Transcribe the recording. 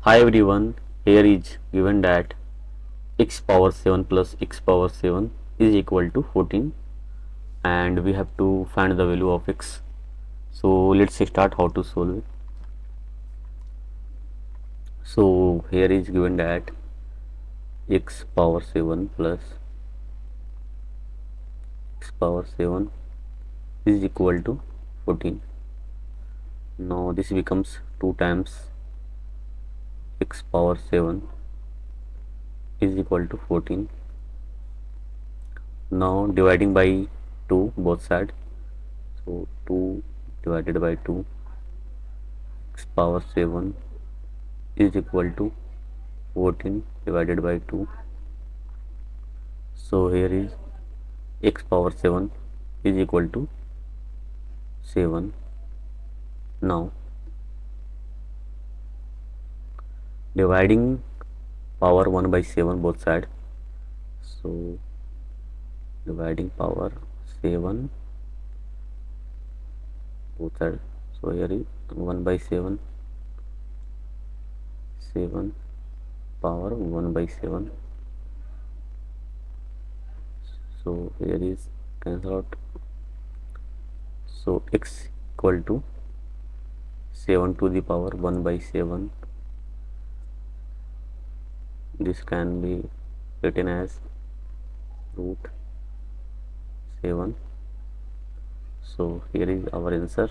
Hi everyone, here is given that x power 7 plus x power 7 is equal to 14 and we have to find the value of x. So let's start how to solve it. So here is given that x power 7 plus x power 7 is equal to 14. Now this becomes 2 times x power 7 is equal to 14. Now dividing by 2 both sides. So 2 divided by 2 x power 7 is equal to 14 divided by 2. So here is x power 7 is equal to 7. Now dividing power 1 by 7 both sides. So dividing power 7 both sides. So here is 1 by 7, 7 power 1 by 7. So here is cancel out. So x equal to 7 to the power 1 by 7. This can be written as root 7. So here is our answer.